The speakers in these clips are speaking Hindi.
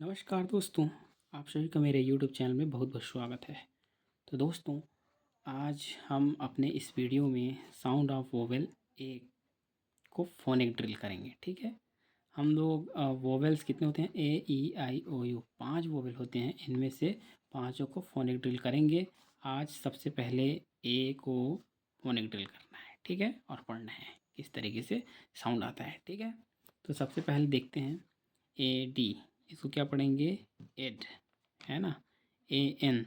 नमस्कार दोस्तों, आप सभी का मेरे यूट्यूब चैनल में बहुत बहुत स्वागत है। तो दोस्तों, आज हम अपने इस वीडियो में साउंड ऑफ वोवेल ए को फोनिक ड्रिल करेंगे। ठीक है, हम लोग वोवेल्स कितने होते हैं, ए ई आई ओ यू, 5 वोवेल होते हैं। इनमें से 5 को फोनिक ड्रिल करेंगे। आज सबसे पहले ए को फोनिक ड्रिल करना है, ठीक है, और पढ़ना है किस तरीके से साउंड आता है। ठीक है, तो सबसे पहले देखते हैं ए डी, इसको क्या पढ़ेंगे, एड, है ना। ए एन,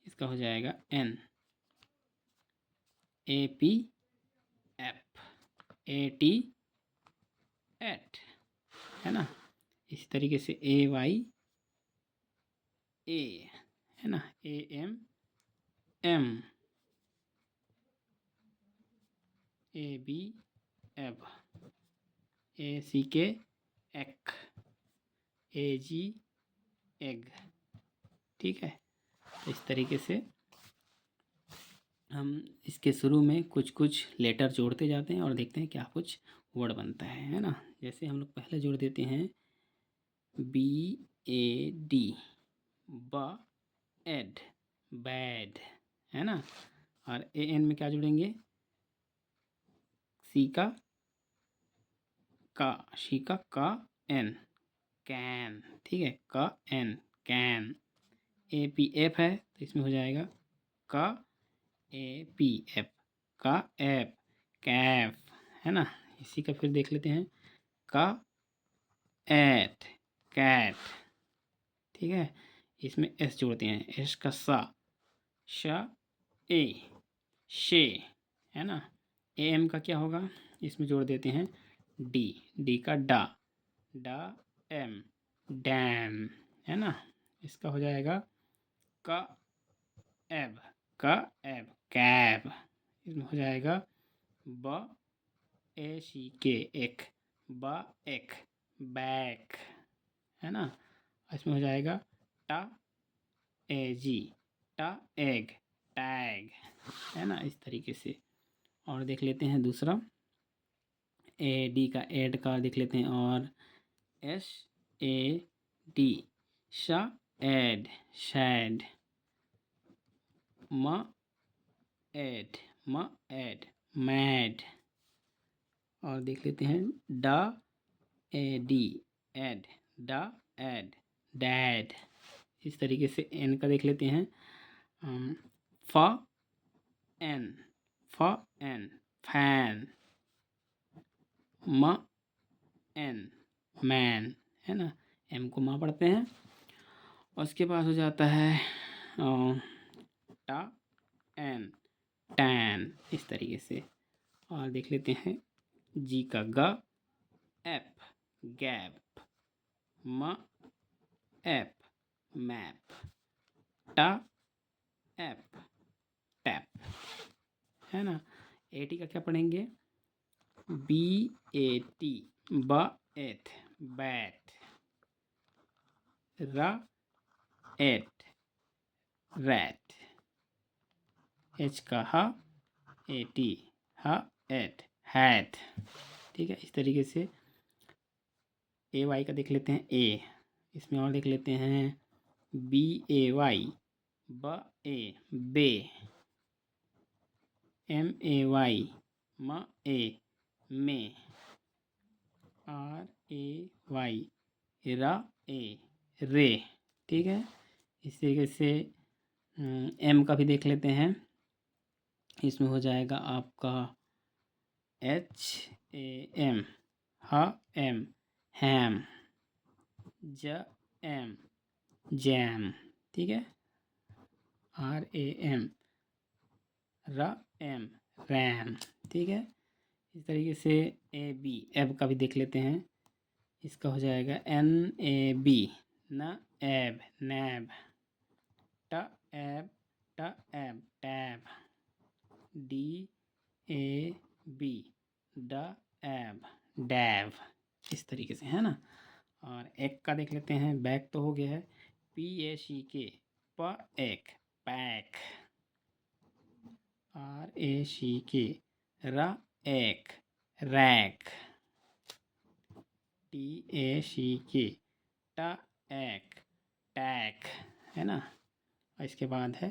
इसका हो जाएगा N. A P, ap. A T, at, है ना। इसी तरीके से ए वाई, ए, है ना। A M, am. A B, ab. A C K, ack. A G, ag. ठीक है, तो इस तरीके से हम इसके शुरू में कुछ कुछ लेटर जोड़ते जाते हैं और देखते हैं क्या कुछ वर्ड बनता है ना। जैसे हम लोग पहले जोड़ देते हैं बी ए डी, ब एड, बैड, है ना। और ए एन में क्या जोड़ेंगे, सी का शी का एन, कैन। ठीक है, का N, can. A P F है तो इसमें हो जाएगा का ए पी एफ, का एप, कैफ, है ना। इसी का फिर देख लेते हैं का एट, कैट। ठीक है, इसमें एस जोड़ते हैं, एस का सा, श ए, शे, है ना। ए एम का क्या होगा, इसमें जोड़ देते हैं डी, डी का डा, डा एम, डैम, है ना। इसका हो जाएगा का एब, का एब, कैब। इसमें हो जाएगा ब ए सी के, एक, ब एक, बैक, है ना। इसमें हो जाएगा टा ए जी, टा एग, टैग, है ना। इस तरीके से और देख लेते हैं दूसरा ए डी का, एड का देख लेते हैं। और एस ए डी, शा एड, शैड। म एड, म एड, मैड। और देख लेते हैं डा ए डी, एड, डा एड, डैड। इस तरीके से एन का देख लेते हैं, फ एन, फ एन, फैन। म एन, मैन, है ना। एम को माँ पढ़ते हैं। उसके बाद हो जाता है टा एन, टैन। इस तरीके से और देख लेते हैं जी का ग, एप, गैप। म एप, मैप। टा एप, टैप, है ना। ए टी का क्या पढ़ेंगे, बी ए टी, ब एथ, बैट। र एट, रैट। एच का ह ए टी, ह एट, हैट। ठीक है, इस तरीके से ए वाई का देख लेते हैं ए। इसमें और देख लेते हैं बी ए वाई, ब ए, बे। एम ए वाई, म ए, में। आर ए वाई, रा ए, रे। ठीक है, इस तरीके से एम का भी देख लेते हैं। इसमें हो जाएगा आपका एच ए एम, ह एम, हैम। ज एम, जैम। ठीक है, आर ए एम, र एम, रैम। ठीक है, इस तरीके से ए बी, एब का भी देख लेते हैं। इसका हो जाएगा एन ए बी, न एब, नैब। ट एब, ट एब, टैब। डी ए बी, ड एब, डैब। इस तरीके से, है ना। और एक का देख लेते हैं, बैक तो हो गया है, पी ए सी के, प एक, पैक। आर ए सी के, र एक, रैक। टी ए सी के, ट एक, टैक, है ना। और इसके बाद है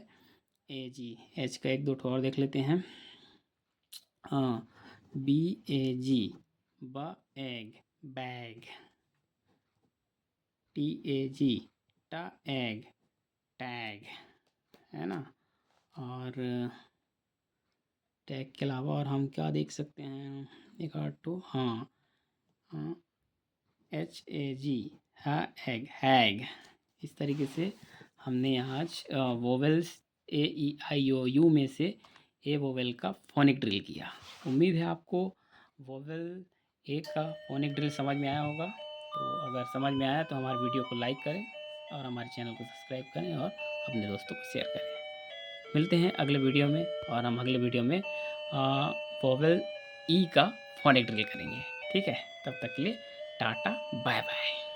AG, एच का एक दो ठो और देख लेते हैं। हाँ, BAG, egg, bag, TAG, egg, tag, है ना। और टैग के अलावा और हम क्या देख सकते हैं, एक आध ठो, हाँ हाँ, HAG, है, एग, हैग। इस तरीके से हमने आज वोवेल्स AEIOU में से ए वोवेल का फोनिक ड्रिल किया। उम्मीद है आपको वोवेल ए का फोनिक ड्रिल समझ में आया होगा। तो अगर समझ में आया तो हमारे वीडियो को लाइक करें और हमारे चैनल को सब्सक्राइब करें और अपने दोस्तों को शेयर करें। मिलते हैं अगले वीडियो में, और हम अगले वीडियो में वोवेल ई का फोनिक ड्रिल करेंगे। ठीक है, तब तक के लिए टाटा, बाय बाय।